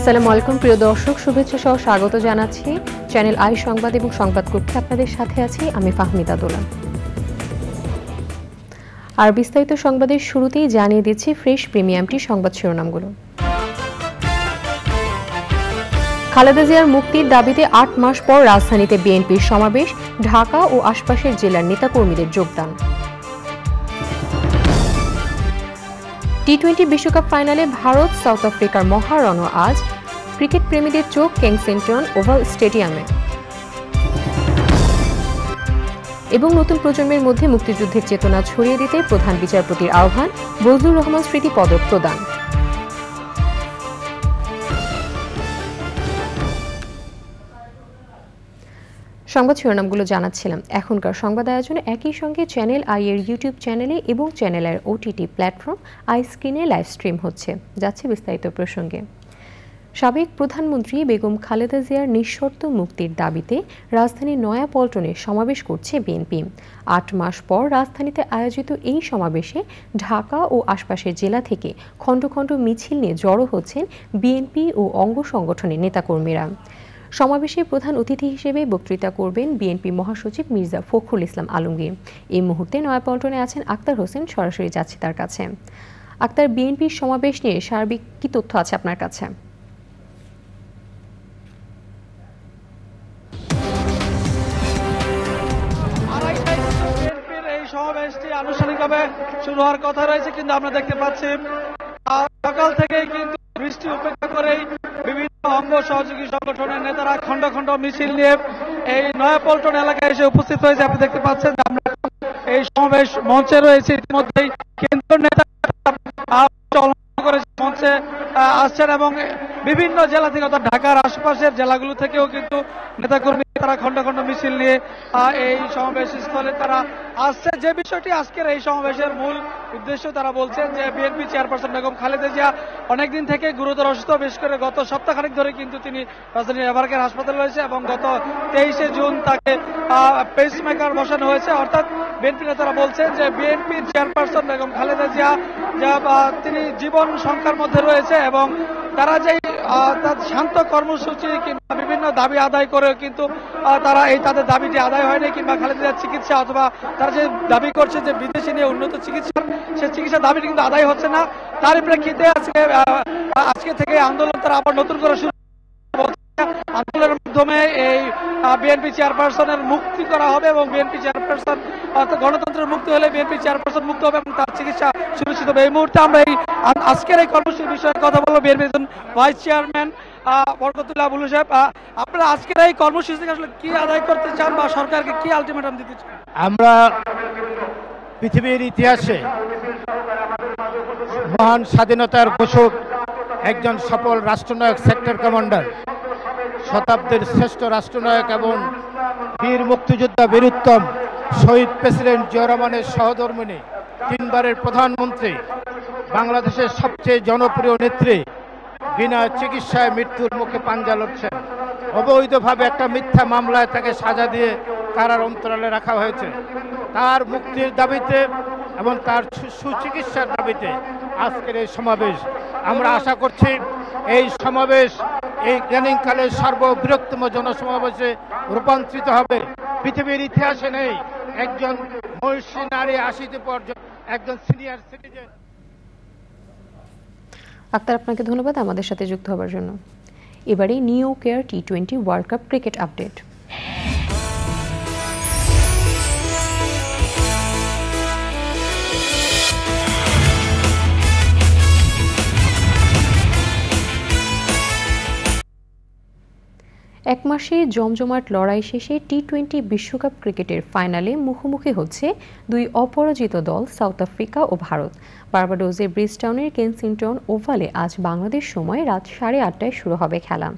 আসসালামু আলাইকুম প্রিয় দর্শক, শুভেচ্ছা সহ স্বাগত জানাচ্ছি চ্যানেল আই সংবাদ এবং সংবাদ কক্ষে। আপনাদের সাথে আছি আমি ফাহমিদা দোলা। আর বিস্তারিত সংবাদের শুরুতেই জানিয়ে দিচ্ছি ফ্রেশ প্রিমিয়ামটি সংবাদ শিরোনামগুলো। খালেদা জিয়ার মুক্তির দাবিতে ৮ মাস পর রাজধানীতে বিএনপির সমাবেশ, ঢাকা ও আশপাশের জেলার নেতাকর্মীদের যোগদান। টি-20 বিশ্বকাপ ফাইনালে ভারত সাউথ আফ্রিকার মহারণ আজ, ক্রিকেট প্রেমীদের চোখ কেনসিংটন ওভাল স্টেডিয়ামে। এবং নতুন প্রজন্মের মধ্যে মুক্তিযুদ্ধের চেতনা ছড়িয়ে দিতে প্রধান বিচারপতির আহ্বান, বজলুর রহমান স্মৃতি পদক প্রদান। সংবাদ শিরোনামগুলো জানাচ্ছিলাম। এখনকার সংবাদ আয়োজনে একই সঙ্গে চ্যানেল আই এর ইউটিউব চ্যানেলে এবং চ্যানেলের ওটিটি প্ল্যাটফর্ম আই স্ক্রিনে লাইভ স্ট্রিম হচ্ছে। যাচ্ছে বিস্তারিত প্রসঙ্গে। সাবেক প্রধানমন্ত্রী বেগম খালেদা জিয়ার নিঃশর্ত মুক্তির দাবিতে রাজধানীর নয়াপল্টনে সমাবেশ করছে বিএনপি। ৮ মাস পর রাজধানীতে আয়োজিত এই সমাবেশে ঢাকা ও আশপাশের জেলা থেকে খণ্ড খণ্ড মিছিল নিয়ে জড়ো হচ্ছেন বিএনপি ও অঙ্গ সংগঠনের নেতাকর্মীরা। সমাবেশে প্রধান অতিথি হিসেবে বক্তৃতা করবেন বিএনপি মহাসচিব মির্জা ফখরুল ইসলাম আলমগীর। এই মুহূর্তে নয়াপল্টনে আছেন আক্তার হোসেন, সরাসরি যাচ্ছি তার কাছে। আক্তার, বিএনপির সমাবেশ নিয়ে সার্বিক কি তথ্য আছে আপনার কাছে? সমাবেশটি আনুষ্ঠানিকভাবে শুরু হওয়ার কথা রয়েছে, কিন্তু আমরা দেখতে পাচ্ছি সকাল থেকেই কিন্তু বৃষ্টি উপেক্ষা করেই বিভিন্ন অঙ্গ সহযোগী সংগঠনের নেতারা খণ্ড খণ্ড মিছিল নিয়ে এই নয়াপল্টন এলাকায় এসে উপস্থিত হয়েছে। আপনি দেখতে পাচ্ছেন আমরা এই সমাবেশ মঞ্চে রয়েছে। ইতিমধ্যেই কেন্দ্রীয় নেতা মঞ্চে আসছেন এবং বিভিন্ন জেলা থেকে অর্থাৎ ঢাকার আশেপাশের জেলাগুলো থেকেও কিন্তু নেতাকর্মী তারা খণ্ড খণ্ড মিছিল নিয়ে এই সমাবেশ স্থলে তারা আসছে। যে বিষয়টি আজকের এই সমাবেশের মূল উদ্দেশ্য, তারা বলছেন যে বিএনপি চেয়ারপারসন বেগম খালেদা জিয়া অনেকদিন থেকে গুরুতর অসুস্থ, বিশেষ করে গত সপ্তাহখানেক ধরে কিন্তু তিনি রাজধানীর এভারকেয়ার হাসপাতালে রয়েছে এবং গত 23শে জুন তাকে পেসমেকার বসানো হয়েছে। অর্থাৎ বিএনপি নেতারা বলছেন যে বিএনপির চেয়ারপারসন বেগম খালেদা জিয়া তিনি জীবন সংখ্যার মধ্যে রয়েছে এবং তারা যেই শান্ত কর্মসূচি কিংবা বিভিন্ন দাবি আদায় করেও কিন্তু তারা তাদের দাবিটি আদায় হয়নি, কিংবা খালেদার চিকিৎসা অথবা তারা যে দাবি করছে যে বিদেশি নিয়ে উন্নত চিকিৎসা, সে চিকিৎসা দাবিটি কিন্তু আদায় হচ্ছে না। তারই প্রেক্ষিতে আজকে থেকে আন্দোলন তারা আবার নতুন করে শুরু। আন্দোলনের মাধ্যমে এই বিএনপি চেয়ারপারসনের মুক্তি করা হবে এবং বিএনপি চেয়ারপারসন গণতন্ত্রের মুক্তি হলে বিএনপি চেয়ারপারসন মুক্ত হবে এবং তার চিকিৎসা সুনিশ্চিত হবে। এই মুহূর্তে আমরা আজকের এই কর্মসূচির বিষয়ে কথা বলবো বিএনপির ভাইস চেয়ারম্যান বরকতুল্লাহ বুলু সাহেব। আপনারা আজকের এই কর্মসূচি থেকে আসলে কি আদায় করতে চান বা সরকারকে কি আলটিমেটাম দিতে চান? আমরা পৃথিবীর ইতিহাসে মহান স্বাধীনতার ঘোষক, একজন সফল রাষ্ট্রনায়ক, সেক্টর কমান্ডার, শতাব্দীর শ্রেষ্ঠ রাষ্ট্রনায়ক এবং বীর মুক্তিযোদ্ধা বীরুত্তম শহীদ প্রেসিডেন্ট জিয়া রহমানের সহধর্মিণী, 3 বারের প্রধানমন্ত্রী, বাংলাদেশের সবচেয়ে জনপ্রিয় নেত্রী বিনা চিকিৎসায় মৃত্যুর মুখে পাঞ্জা লড়ছেন। অবৈধভাবে একটা মিথ্যা মামলায় তাকে সাজা দিয়ে কারার অন্তরালে রাখা হয়েছে। তার মুক্তির দাবিতে এবং তার সুচিকিৎসার দাবিতে আজকের এই সমাবেশ। আমরা আশা করছি এই সমাবেশ এই জ্ঞানীকালের সর্ববৃহত্তম জনসমাবেশে রূপান্তরিত হবে। পৃথিবীর ইতিহাসে নেই একজন মহিষী নারী 80 পর একজন সিনিয়র সিটিজেন। আক্তার, আপনাকে ধন্যবাদ আমাদের সাথে যুক্ত হবার জন্য। এবারে নিউ কেয়ার টি-20 ওয়ার্ল্ড কাপ ক্রিকেট আপডেট। এক মাসে জমজমাট লড়াই শেষে টি-20 বিশ্বকাপ ক্রিকেটের ফাইনালে মুখোমুখি হচ্ছে দুই অপরাজিত দল সাউথ আফ্রিকা ও ভারত। বার্বাডোসের ব্রিজটাউনের কেনসিংটন ওভালে আজ বাংলাদেশ সময় রাত 8:30টায় শুরু হবে খেলা।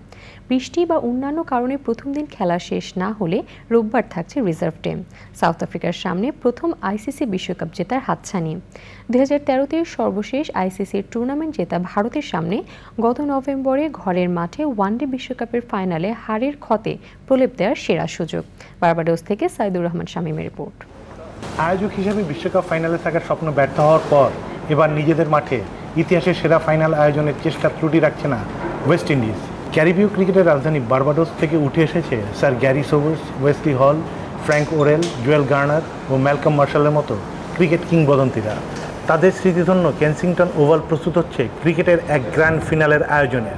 বৃষ্টি বা অন্যান্য কারণে প্রথম দিন খেলা শেষ না হলে রোববার থাকছে রিজার্ভ ডে। সাউথ আফ্রিকার সামনে প্রথম আইসিসি বিশ্বকাপ জেতার হাতছানি। 2013-তে সর্বশেষ আইসিসির টুর্নামেন্ট জেতা ভারতের সামনে গত নভেম্বরে ঘরের মাঠে ওয়ানডে বিশ্বকাপের ফাইনালে হারের ক্ষতে প্রলেপ দেওয়ার সেরা সুযোগ। বার্বাডোস থেকে সাইদুর রহমান শামীমের রিপোর্ট। আয়োজক হিসেবে বিশ্বকাপ ফাইনালে থাকার স্বপ্ন ব্যর্থ হওয়ার পর এবার নিজেদের মাঠে ইতিহাসের সেরা ফাইনাল আয়োজনের চেষ্টা ত্রুটি রাখছে না ওয়েস্ট ইন্ডিজ। ক্যারিবীয় ক্রিকেটের রাজধানী বার্বাডোস থেকে উঠে এসেছে স্যার গ্যারি সোবার্স, ওয়েসলি হল, ফ্র্যাঙ্ক ওরেল, জুয়েল গার্নার ও ম্যালকম মার্শালের মতো ক্রিকেট কিংবদন্তিরা। তাদের স্মৃতিধন্য কেনসিংটন ওভাল প্রস্তুত হচ্ছে ক্রিকেটের এক গ্র্যান্ড ফিনালের আয়োজনে।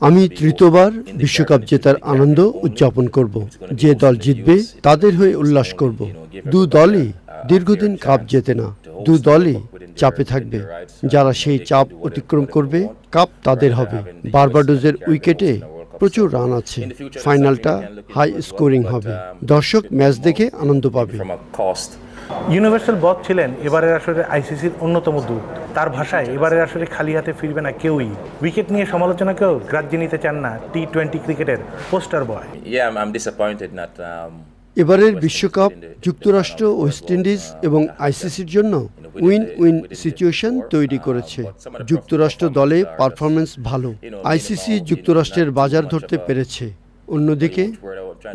আমি তৃতীয়বার বিশ্বকাপ জেতার আনন্দ উদযাপন করব। যে দল জিতবে তাদের হয়ে উল্লাস করব। দু দলই দীর্ঘদিন কাপ জেতে না, দু দলই চাপে থাকবে। যারা সেই চাপ অতিক্রম করবে কাপ তাদের হবে। বার্বাডোসের উইকেটে প্রচুর রান আছে। ফাইনালটা হাই স্কোরিং হবে। দর্শক ম্যাচ দেখে আনন্দ পাবে। ইউনিভার্সাল বস ছিলেন এবারের আসরে আইসিসির অন্যতম দূত। তার ভাষায় এবারের আসরে খালি হাতে ফিরবে না কেউই। উইকেট নিয়ে সমালোচনাকেও গ্রাহ্য নিতে চান না টি-20 ক্রিকেটের পোস্টার বয়। এবারের বিশ্বকাপ যুক্তরাষ্ট্র, ওয়েস্ট ইন্ডিজ এবং আইসিসির জন্য উইন উইন সিচুয়েশন তৈরি করেছে। যুক্তরাষ্ট্র দলে পারফরমেন্স ভালো, আইসিসি যুক্তরাষ্ট্রের বাজার ধরতে পেরেছে। অন্যদিকে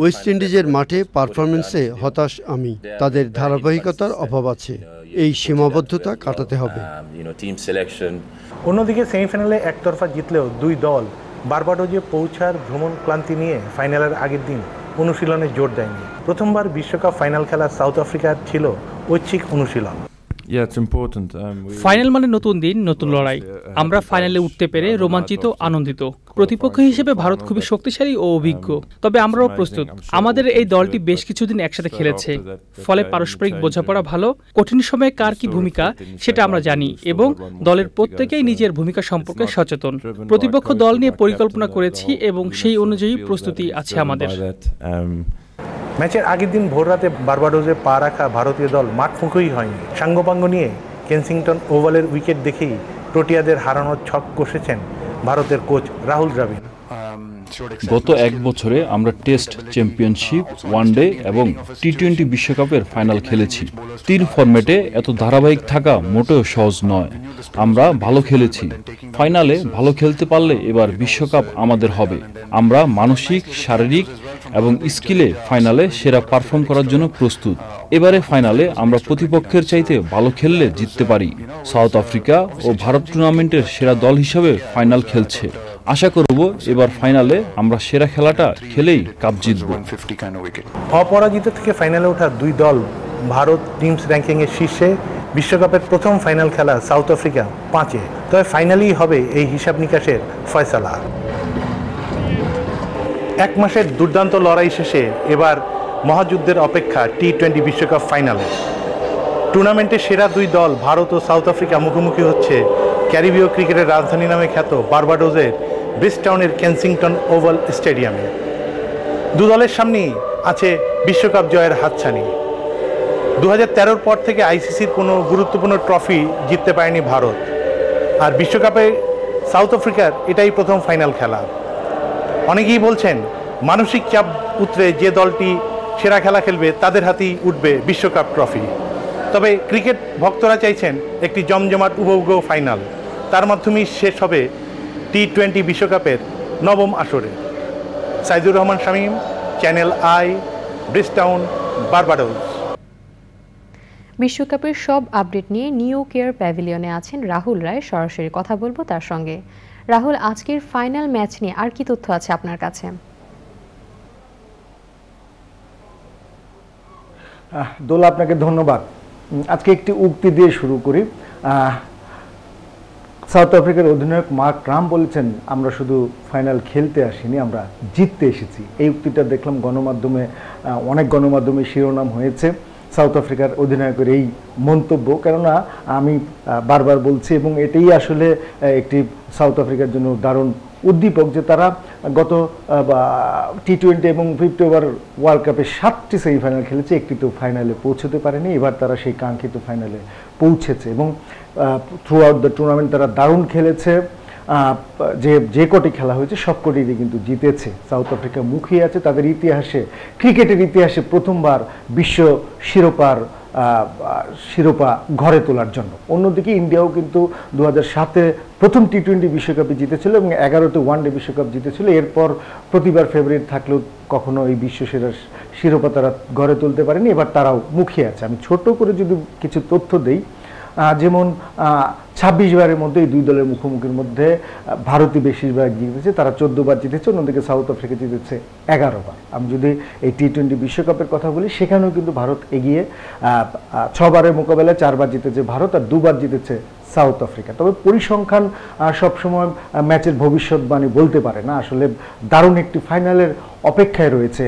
ওয়েস্ট ইন্ডিজের মাঠে পারফরমেন্সে হতাশ আমি। তাদের ধারাবাহিকতার অভাব আছে। এই সীমাবদ্ধতা কাটাতে হবে। অন্যদিকে সেমিফাইনালে একতরফা জিতলেও দুই দল বার্বাডোসে পৌঁছার ভ্রমণ ক্লান্তি নিয়ে ফাইনালের আগের দিন অনুশীলনে জোর দেয়নি। প্রথমবার বিশ্বকাপ ফাইনাল খেলা সাউথ আফ্রিকার ছিল ঐচ্ছিক অনুশীলন। ফাইনাল মানে নতুন দিন, নতুন লড়াই। আমরা ফাইনালে উঠতে পেরে রোমাঞ্চিত, আনন্দিত। প্রতিপক্ষ হিসেবে ভারত খুবই শক্তিশালী ও অভিজ্ঞ, তবে আমরাও প্রস্তুত। আমাদের এই দলটি বেশ কিছুদিন একসাথে খেলেছে, ফলে পারস্পরিক বোঝাপড়া ভালো। কঠিন সময়ে কার কি ভূমিকা সেটা আমরা জানি এবং দলের প্রত্যেকেই নিজের ভূমিকা সম্পর্কে সচেতন। প্রতিপক্ষ দল নিয়ে পরিকল্পনা করেছি এবং সেই অনুযায়ী প্রস্তুতি আছে আমাদের। ম্যাচের আগের দিন ভোররাতে বার্বাডোসে পা রাখা ভারতীয় দল মাঠমুখোই হয়নি। সাঙ্গপাঙ্গ নিয়ে কেনসিংটন ওভালের উইকেট দেখেই প্রোটিয়াদের হারানোর ছক কষেছেন ভারতের কোচ রাহুল দ্রাবিড়। গত এক বছরে আমরা টেস্ট, চ্যাম্পিয়নশিপ, ওয়ানডে এবং টি-20 বিশ্বকাপের ফাইনাল খেলেছি। 3 ফরম্যাটে এত ধারাবাহিক থাকা মোটেও সহজ নয়। আমরা ভালো খেলেছি। ফাইনালে ভালো খেলতে পারলে এবার বিশ্বকাপ আমাদের হবে। আমরা মানসিক, শারীরিক এবং স্কিলে ফাইনালে সেরা পারফর্ম করার জন্য প্রস্তুত। এবারে ফাইনালে আমরা প্রতিপক্ষের চাইতে ভালো খেললে জিততে পারি। সাউথ আফ্রিকা ও ভারত টুর্নামেন্টের সেরা দল হিসেবে ফাইনাল খেলছে। আশা করব এবার ফাইনালে আমরা সেরা খেলাটা খেলেই কাপ জিতব। অপরাজিত থেকে ফাইনালে ওঠা দুই দল ভারত টিমস র্যাঙ্কিংয়ের শীর্ষে। বিশ্বকাপের প্রথম ফাইনাল খেলা সাউথ আফ্রিকা 5-এ। তবে ফাইনালেই হবে এই হিসাব নিকাশের ফয়সালা। এক মাসের দুর্দান্ত লড়াই শেষে এবার মহাযুদ্ধের অপেক্ষা টি-20 বিশ্বকাপ ফাইনালে। টুর্নামেন্টের সেরা দুই দল ভারত ও সাউথ আফ্রিকা মুখোমুখি হচ্ছে ক্যারিবীয় ক্রিকেটের রাজধানী নামে খ্যাত বার্বাডোসের ব্রিজটাউনের কেনসিংটন ওভাল স্টেডিয়ামে। দু দলের সামনেই আছে বিশ্বকাপ জয়ের হাতছানি। 2013-র পর থেকে আইসিসির কোনো গুরুত্বপূর্ণ ট্রফি জিততে পারেনি ভারত, আর বিশ্বকাপে সাউথ আফ্রিকার এটাই প্রথম ফাইনাল খেলা। অনেকেই বলছেন মানসিক চাপ উতরে যে দলটি সেরা খেলা খেলবে তাদের হাতেই উঠবে বিশ্বকাপ ট্রফি। তবে ক্রিকেট ভক্তরা চাইছেন একটি জমজমাট উপভোগ্য ফাইনাল। তার মাধ্যমেই শেষ হবে টি-20 বিশ্বকাপের নবম আসরে। Saidur Rahman Shamim, channel I, Bridgetown, Barbados. বিশ্বকাপের সব আপডেট নিয়ে নিউ কেয়ার প্যাভিলিয়নে আছেন রাহুল রায়। সরাসরি কথা বলবো তার সঙ্গে। রাহুল, আজকের ফাইনাল ম্যাচ নিয়ে আর কি তথ্য আছে আপনার কাছে? দোলা, আপনাকে ধন্যবাদ। আজকে একটি উক্তি দিয়ে শুরু করি। সাউথ আফ্রিকার অধিনায়ক মার্ক ট্রাম্প বলেছেন, আমরা শুধু ফাইনাল খেলতে আসিনি, আমরা জিততে এসেছি। এই উক্তিটা দেখলাম গণমাধ্যমে, অনেক গণমাধ্যমে শিরোনাম হয়েছে সাউথ আফ্রিকার অধিনায়কের এই মন্তব্য। কেননা আমি বারবার বলছি এবং এটাই আসলে একটি সাউথ আফ্রিকার জন্য দারুণ উদ্দীপক যে তারা গত টি-20 এবং 50 ওভার ওয়ার্ল্ড কাপে 7টি সেমিফাইনাল খেলেছে, একটি তো ফাইনালে পৌঁছতে পারেনি। এবার তারা সেই কাঙ্ক্ষিত ফাইনালে পৌঁছেছে এবং থ্রু আউট দ্য টুর্নামেন্ট তারা দারুণ খেলেছে। যে কটি খেলা হয়েছে সব কটিতে কিন্তু জিতেছে। সাউথ আফ্রিকা মুখিয়ে আছে তাদের ইতিহাসে, ক্রিকেটের ইতিহাসে প্রথমবার বিশ্ব শিরোপা ঘরে তোলার জন্য। অন্যদিকে ইন্ডিয়াও কিন্তু 2007-এ প্রথম টি-20 বিশ্বকাপে জিতেছিল এবং 11তে ওয়ানডে বিশ্বকাপ জিতেছিল। এরপর প্রতিবার ফেভারিট থাকলেও কখনো এই বিশ্ব সেরার শিরোপা তারা ঘরে তুলতে পারেনি। এবার তারাও মুখিয়ে আছে। আমি ছোট করে যদি কিছু তথ্য দেই, যেমন 26 বারের মধ্যে এই দুই দলের মুখোমুখির মধ্যে ভারতই বেশিরভাগ জিতেছে, তারা 14 বার জিতেছে, অন্যদিকে সাউথ আফ্রিকা জিতেছে 11 বার। আমি যদি এই টি-20 বিশ্বকাপের কথা বলি, সেখানেও কিন্তু ভারত এগিয়ে, 6 বারের মোকাবেলায় 4 বার জিতেছে ভারত আর 2 বার জিতেছে সাউথ আফ্রিকা। তবে পরিসংখ্যান সবসময় ম্যাচের ভবিষ্যৎবাণী বলতে পারে না। আসলে দারুণ একটি ফাইনালের অপেক্ষায় রয়েছে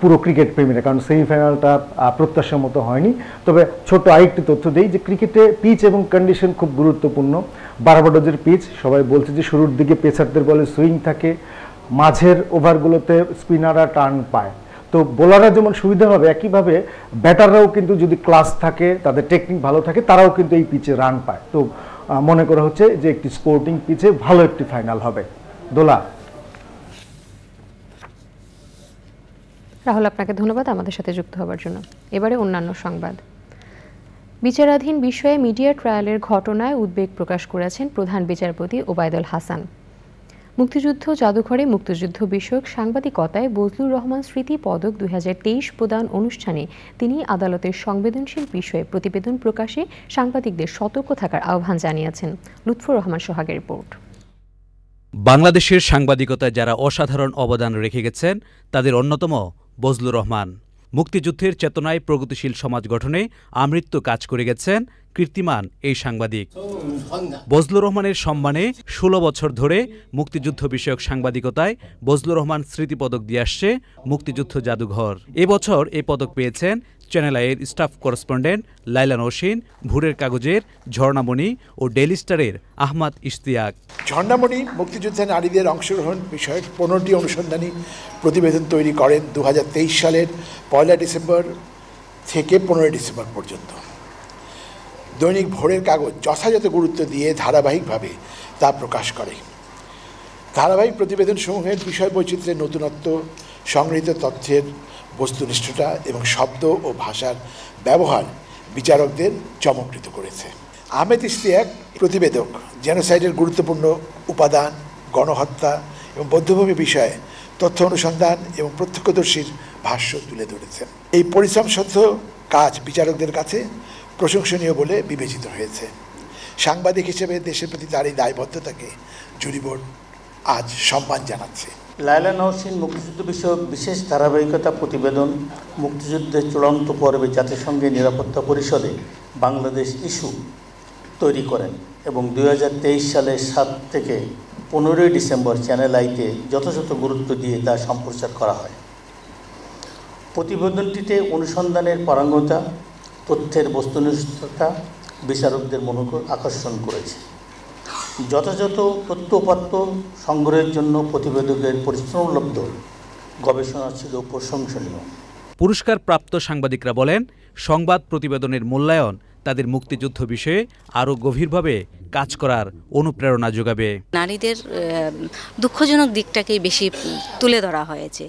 পুরো ক্রিকেট প্রেমীরা, কারণ সেমিফাইনালটা প্রত্যাশা মতো হয়নি। তবে ছোট আরেকটি তথ্য দেই যে ক্রিকেটে পিচ এবং কন্ডিশন খুব গুরুত্বপূর্ণ। বারবাডোজের পিচ, সবাই বলছে যে শুরুর দিকে পেসারদের বলে সুইং থাকে, মাঝের ওভারগুলোতে স্পিনাররা টার্ন পায়। তো বোলাররা যেমন সুবিধা হবে, একইভাবে ব্যাটাররাও কিন্তু যদি ক্লাস থাকে, তাদের টেকনিক ভালো থাকে, তারাও কিন্তু এই পিচে রান পায়। তো মনে করা হচ্ছে যে একটি স্পোর্টিং পিচে ভালো একটি ফাইনাল হবে। দোলা। রাহুল, আপনাকে ধন্যবাদ আমাদের সাথে যুক্ত হওয়ার জন্য। এবারে অন্যান্য সংবাদ। বিচারাধীন বিষয়ে মিডিয়া ট্রায়ালের ঘটনায় উদ্বেগ প্রকাশ করেছেন প্রধান বিচারপতি ওবায়দুল হাসান। মুক্তিযুদ্ধ জাদুঘরে মুক্তিযুদ্ধ বিষয়ক সাংবাদিকতায় বজলুর রহমান স্মৃতি পদক 2023 প্রদান অনুষ্ঠানে তিনি আদালতের সংবেদনশীল বিষয়ে প্রতিবেদন প্রকাশে সাংবাদিকদের সতর্ক থাকার আহ্বান জানিয়েছেন। লুৎফর রহমান সোহাগের রিপোর্ট। বাংলাদেশের সাংবাদিকতায় যারা অসাধারণ অবদান রেখে গেছেন তাদের অন্যতম বজলুর রহমান। মুক্তিযুদ্ধের চেতনায় প্রগতিশীল সমাজ গঠনে আমৃত্যু কাজ করে গেছেন কীর্তিমান এই সাংবাদিক। বজলুর রহমানের সম্মানে 16 বছর ধরে মুক্তিযুদ্ধ বিষয়ক সাংবাদিকতায় বজলুর রহমান স্মৃতিপদক দিয়ে আসছে মুক্তিযুদ্ধ জাদুঘর। এবছর এই পদক পেয়েছেন চ্যানেল আইয়ের স্টাফ করেসপন্ডেন্ট লাইলা নওশিন, ভোরের কাগজের ঝর্ণামণি ও ডেইলি স্টারের আহমদ ইশতিয়াক। ঝর্ণামণি মুক্তিযুদ্ধে নারীদের অংশগ্রহণ বিষয়ক 15টি অনুসন্ধানী প্রতিবেদন তৈরি করেন 2023 সালের 1 ডিসেম্বর থেকে 15 ডিসেম্বর পর্যন্ত। দৈনিক ভোরের কাগজ যথাযথ গুরুত্ব দিয়ে ধারাবাহিকভাবে তা প্রকাশ করে। ধারাবাহিক প্রতিবেদনসমূহের বিষয় বৈচিত্র্যের নতুনত্ব, সংগৃহীত তথ্যের বস্তুনিষ্ঠতা এবং শব্দ ও ভাষার ব্যবহার বিচারকদের চমকৃত করেছে। আহমেদ ইশতিয়াক প্রতিবেদক জেনোসাইডের গুরুত্বপূর্ণ উপাদান, গণহত্যা এবং বৌদ্ধভূমি বিষয়ে তথ্য অনুসন্ধান এবং প্রত্যক্ষদর্শীর ভাষ্য তুলে ধরেছেন। এই পরিশ্রমসাধ্য কাজ বিচারকদের কাছে প্রশংসনীয় বলে বিবেচিত হয়েছে। সাংবাদিক হিসেবে দেশের প্রতি তার এই দায়বদ্ধতাকে জুরি বোর্ড আজ সম্মান জানাচ্ছে। লায়লা নওশিন মুক্তিযুদ্ধ বিষয়ক বিশেষ ধারাবাহিকতা প্রতিবেদন মুক্তিযুদ্ধের চূড়ান্ত পর্বে জাতিসংঘের নিরাপত্তা পরিষদে বাংলাদেশ ইস্যু তৈরি করেন এবং 2023 সালের 7 থেকে 15 ডিসেম্বর চ্যানেল আইতে যথাযথ গুরুত্ব দিয়ে তা সম্প্রচার করা হয়। প্রতিবেদনটিতে অনুসন্ধানের পারঙ্গমতা, তথ্যের বস্তুনিষ্ঠতা বিচারকদের মনোযোগ আকর্ষণ করেছে। যথাযথ তথ্যপাত্র সংগ্রহের জন্য প্রতিবেদকের পরিশ্রমলব্ধ গবেষণা ছিল প্রশংসনীয়। পুরস্কারপ্রাপ্ত সাংবাদিকরা বলেন, সংবাদ প্রতিবেদনের মূল্যায়ন তাদের মুক্তিযুদ্ধ বিষয়ে আরও গভীরভাবে কাজ করার অনুপ্রেরণা যোগাবে। নারীদের দুঃখজনক দিকটাকেই বেশি তুলে ধরা হয়েছে,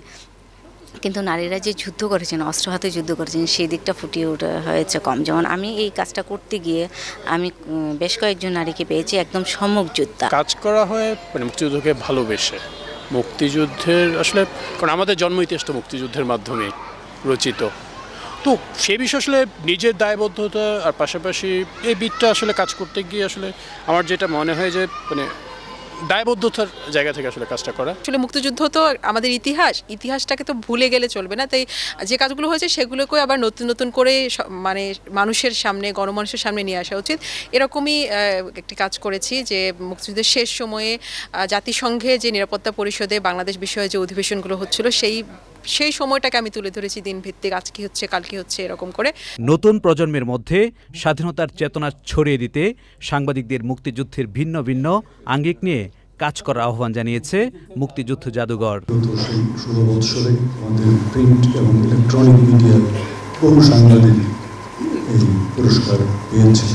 কিন্তু নারীরা যে যুদ্ধ করেছেন, অস্ত্র হাতে যুদ্ধ করেছেন, সেই দিকটা ফুটিয়ে ওঠা হয়েছে কম। যেমন আমি এই কাজটা করতে গিয়ে আমি বেশ কয়েকজন নারীকে পেয়েছি একদম সম্মুখ যোদ্ধা। কাজ করা হয় মানে মুক্তিযুদ্ধকে ভালোবেসে, মুক্তিযুদ্ধের আসলে কারণ আমাদের জন্ম ইতিহাস তো মুক্তিযুদ্ধের মাধ্যমে রচিত, তো সে বিষয়ে আসলে নিজের দায়বদ্ধতা আর পাশাপাশি এই দিকটা আসলে কাজ করতে গিয়ে আসলে আমার যেটা মনে হয় যে মানে দায়বদ্ধতার জায়গা থেকে আসলে কাজটা করা। আসলে মুক্তিযুদ্ধ তো আমাদের ইতিহাসটাকে তো ভুলে গেলে চলবে না, তাই যে কাজগুলো হয়েছে সেগুলোকে আবার নতুন নতুন করে মানে মানুষের সামনে, গণমানুষের সামনে নিয়ে আসা উচিত। এরকমই একটি কাজ করেছি যে মুক্তিযুদ্ধের শেষ সময়ে জাতিসংঘে যে নিরাপত্তা পরিষদে বাংলাদেশ বিষয়ে যে অধিবেশনগুলো হচ্ছিল সেই সময়টাকে আমি তুলে ধরেছি, দিনভিত্তিক, আজ কি হচ্ছে কাল কি হচ্ছে এরকম করে। নতুন প্রজন্মের মধ্যে স্বাধীনতার চেতনা ছড়িয়ে দিতে সাংবাদিকদের মুক্তিযুদ্ধের ভিন্ন ভিন্ন আঙ্গিক নিয়ে কাজ করার আহ্বান জানিয়েছে মুক্তিযুদ্ধ জাদুঘর। ষোলো বৎসরে আমাদের প্রিন্ট এবং ইলেকট্রনিক মিডিয়ার বহু সাংবাদিক এই পুরস্কার পেয়েছে।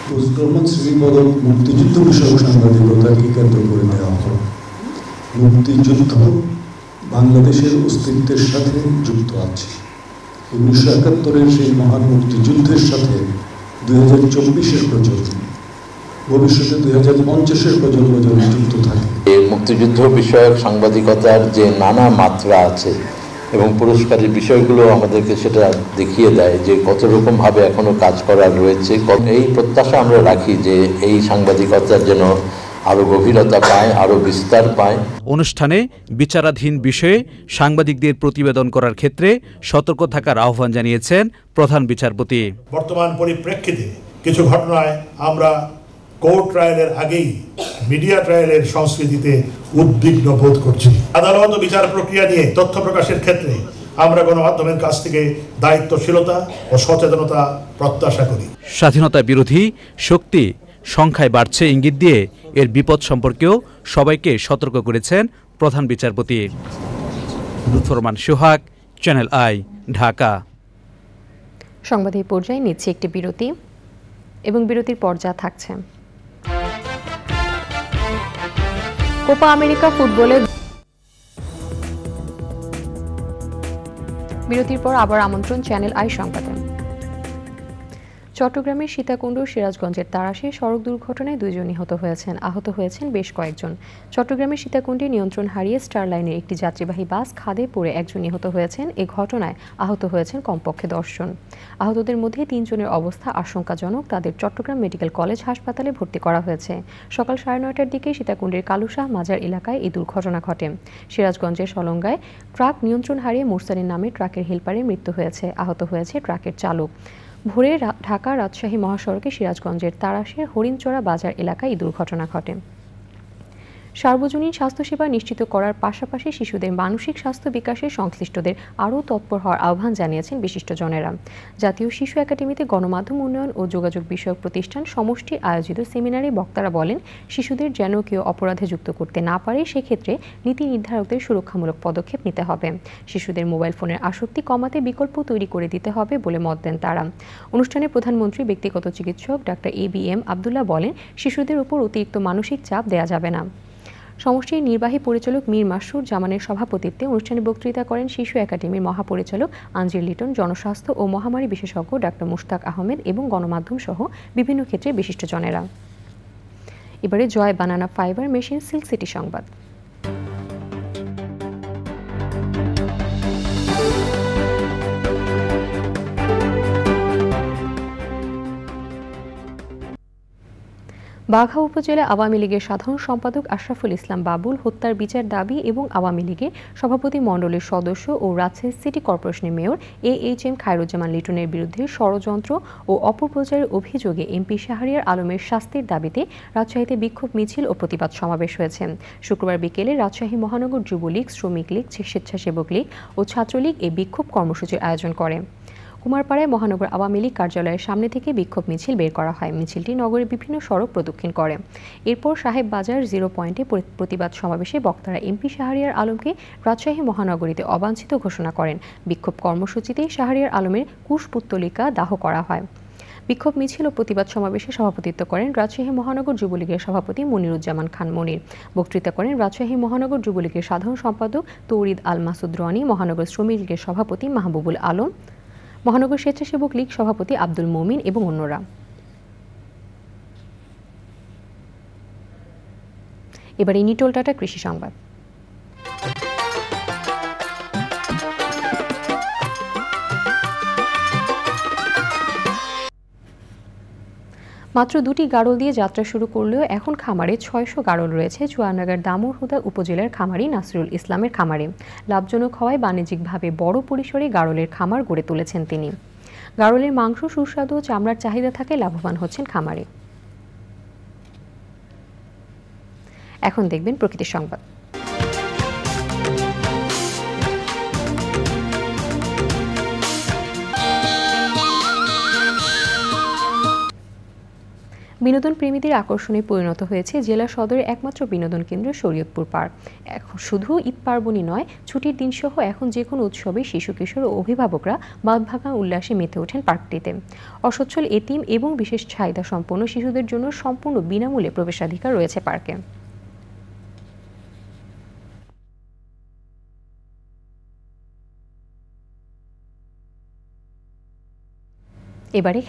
ফজলুর রহমান শ্রীপদক মুক্তিযুদ্ধ বিষয়ক সাংবাদিকতাকে কেন্দ্র করে দেওয়া হয়। মুক্তিযুদ্ধ বাংলাদেশের অস্তিত্বের সাথে যুক্ত আছে। 1971-এর সেই মহান মুক্তিযুদ্ধের সাথে 2024-এর প্রজন্ম, ভবিষ্যতে 2050-এর প্রজন্ম যেন যুক্ত থাকে। মুক্তিযুদ্ধ বিষয়ক সাংবাদিকতার যে নানা মাত্রা আছে এবং পুরস্কারের বিষয়গুলো আমাদেরকে সেটা দেখিয়ে দেয় যে কত রকমভাবে এখনো কাজ করার রয়েছে। এই প্রত্যাশা আমরা রাখি যে এই সাংবাদিকতার যেন আরও গভীরতা পায়, আরও বিস্তার পায়। অনুষ্ঠানে বিচারাধীন বিষয়ে সাংবাদিকদের প্রতিবেদন করার ক্ষেত্রে সতর্ক থাকার আহ্বান জানিয়েছেন প্রধান বিচারপতি। বর্তমান পরিপ্রেক্ষিতে কিছু ঘটনায় আমরা কোর্ট ট্রায়ালের আগেই মিডিয়া ট্রায়ালের সংস্কৃতিতে উদ্বিগ্ন বোধ করছি। আদালত ও বিচার প্রক্রিয়া নিয়ে তথ্য প্রকাশের ক্ষেত্রে আমরা গণমাধ্যমের কাছ থেকে দায়িত্বশীলতা ও সচেতনতা প্রত্যাশা করি। স্বাধীনতা বিরোধী শক্তি সংখ্যায় বাড়ছে ইঙ্গিত দিয়ে এর বিপদ সম্পর্কেও সবাইকে সতর্ক করেছেন প্রধান বিচারপতি। লুৎফর রহমান সোহাগ, চ্যানেল আই, ঢাকা। সংবাদ এই পর্যায়ে নিচ্ছে একটি বিরতি এবং বিরতির পর যা থাকছে। কোপা আমেরিকা ফুটবলে বিরতির পর আবার আমন্ত্রণ চ্যানেল আই সংবাদে। চট্টগ্রামের সীতাকুণ্ড সিরাজগঞ্জের তারাশে সড়ক দুর্ঘটনায় 2 জন নিহত হয়েছেন, আহত হয়েছেন বেশ কয়েকজন। চট্টগ্রামের সীতাকুণ্ডে নিয়ন্ত্রণ হারিয়ে স্টার লাইনের একটি যাত্রীবাহী বাস খাদে পড়ে 1 জন নিহত হয়েছেন। এ ঘটনায় আহত হয়েছেন কমপক্ষে 10 জন। আহতদের মধ্যে 3 জনের অবস্থা আশঙ্কাজনক। তাদের চট্টগ্রাম মেডিকেল কলেজ হাসপাতালে ভর্তি করা হয়েছে। সকাল 9:30টার দিকে সীতাকুণ্ডের কালুশাহ মাজার এলাকায় এই দুর্ঘটনা ঘটে। সিরাজগঞ্জের সলঙ্গায় ট্রাক নিয়ন্ত্রণ হারিয়ে মুরসালিন নামে ট্রাকের হেলপারের মৃত্যু হয়েছে, আহত হয়েছে ট্রাকের চালক। ভোরে ঢাকা রাজশাহী মহাসড়কে সিরাজগঞ্জের তারাশের হরিণচড়া বাজার এলাকায় এই দুর্ঘটনা ঘটে। সার্বজনীন স্বাস্থ্যসেবা নিশ্চিত করার পাশাপাশি শিশুদের মানসিক স্বাস্থ্য বিকাশে সংশ্লিষ্টদের আরও তৎপর হওয়ার আহ্বান জানিয়েছেন বিশিষ্টজনেরা। জাতীয় শিশু একাডেমিতে গণমাধ্যম উন্নয়ন ও যোগাযোগ বিষয়ক প্রতিষ্ঠান সমষ্টি আয়োজিত সেমিনারে বক্তারা বলেন, শিশুদের যেন কেউ অপরাধে যুক্ত করতে না পারে সেক্ষেত্রে নীতি নির্ধারকদের সুরক্ষামূলক পদক্ষেপ নিতে হবে। শিশুদের মোবাইল ফোনের আসক্তি কমাতে বিকল্প তৈরি করে দিতে হবে বলে মত দেন তারা। অনুষ্ঠানে প্রধানমন্ত্রী ব্যক্তিগত চিকিৎসক ডাক্তার ABM আবদুল্লাহ বলেন, শিশুদের উপর অতিরিক্ত মানসিক চাপ দেয়া যাবে না। সমষ্টির নির্বাহী পরিচালক মীর মাসরুর জামানের সভাপতিত্বে অনুষ্ঠানে বক্তৃতা করেন শিশু একাডেমির মহাপরিচালক আঞ্জির লিটন, জনস্বাস্থ্য ও মহামারী বিশেষজ্ঞ ডাক্তার মুশতাক আহমেদ এবং গণমাধ্যম সহ বিভিন্ন ক্ষেত্রে বিশিষ্টজনেরা। এবারে জয় বানানা ফাইবার মেশিন সিল্ক সিটি সংবাদ। বাঘা উপজেলা আওয়ামী লীগের সাধারণ সম্পাদক আশরাফুল ইসলাম বাবুল হত্যার বিচার দাবি এবং আওয়ামী লীগের সভাপতি মণ্ডলের সদস্য ও রাজশাহী সিটি কর্পোরেশনের মেয়র AHM খায়রুজ্জামান লিটনের বিরুদ্ধে ষড়যন্ত্র ও অপপ্রচারের অভিযোগে এমপি শাহরিয়ার আলমের শাস্তির দাবিতে রাজশাহীতে বিক্ষোভ মিছিল ও প্রতিবাদ সমাবেশ হয়েছে। শুক্রবার বিকেলে রাজশাহী মহানগর যুবলীগ, শ্রমিক লীগ, স্বেচ্ছাসেবক লীগ ও ছাত্রলীগ এই বিক্ষোভ কর্মসূচির আয়োজন করে। কুমারপাড়ায় মহানগর আওয়ামী লীগ কার্যালয়ের সামনে থেকে বিক্ষোভ মিছিল বের করা হয়। মিছিলটি নগরের বিভিন্ন সড়ক প্রদক্ষিণ করে। এরপর সাহেব বাজার 0 পয়েন্টে প্রতিবাদ সমাবেশে বক্তারা এমপি শাহরিয়ার আলমকে রাজশাহী মহানগরীতে অবাঞ্ছিত ঘোষণা করেন। বিক্ষোভ কর্মসূচিতে শাহরিয়ার আলমের কুশপুত্তলিকা দাহ করা হয়। বিক্ষোভ মিছিল ও প্রতিবাদ সমাবেশে সভাপতিত্ব করেন রাজশাহী মহানগর যুবলীগের সভাপতি মনিরুজ্জামান খান মনির। বক্তৃতা করেন রাজশাহী মহানগর যুবলীগের সাধারণ সম্পাদক তৌরিদ আল মাসুদ রনি, মহানগর শ্রমিক লীগের সভাপতি মাহবুবুল আলম, মহানগর স্বেচ্ছাসেবক লীগ সভাপতি আব্দুল মমিন এবং অন্যরা। এবার নিটোল টাটা কৃষি সংবাদ। মাত্র 2টি গাড়ল দিয়ে যাত্রা শুরু করলেও এখন খামারে 600 গাড়ল রয়েছে চুয়াডাঙ্গার দামুড়হুদা উপজেলার খামারি নাসিরুল ইসলামের খামারে। লাভজনক হওয়ায় বাণিজ্যিকভাবে বড় পরিসরে গাড়লের খামার গড়ে তুলেছেন তিনি। গাড়লের মাংস সুস্বাদু ও চামড়ার চাহিদা থাকে, লাভবান হচ্ছেন খামারে। এখন দেখবেন প্রকৃতির সংবাদ। বিনোদন প্রেমীদের আকর্ষণে পরিণত হয়েছে জেলা সদরের একমাত্র বিনোদন কেন্দ্র শরীয়তপুর পার্ক। এখন শুধু ঈদ পার্বণই নয়, ছুটির দিনসহ এখন যে কোনো উৎসবে শিশু কিশোর ও অভিভাবকরা বাঁধভাঙা উল্লাসে মেতে ওঠেন পার্কটিতে। অসচ্ছল এতিম এবং বিশেষ চাহিদা সম্পন্ন শিশুদের জন্য সম্পূর্ণ বিনামূল্যে প্রবেশাধিকার রয়েছে পার্কে। এবারে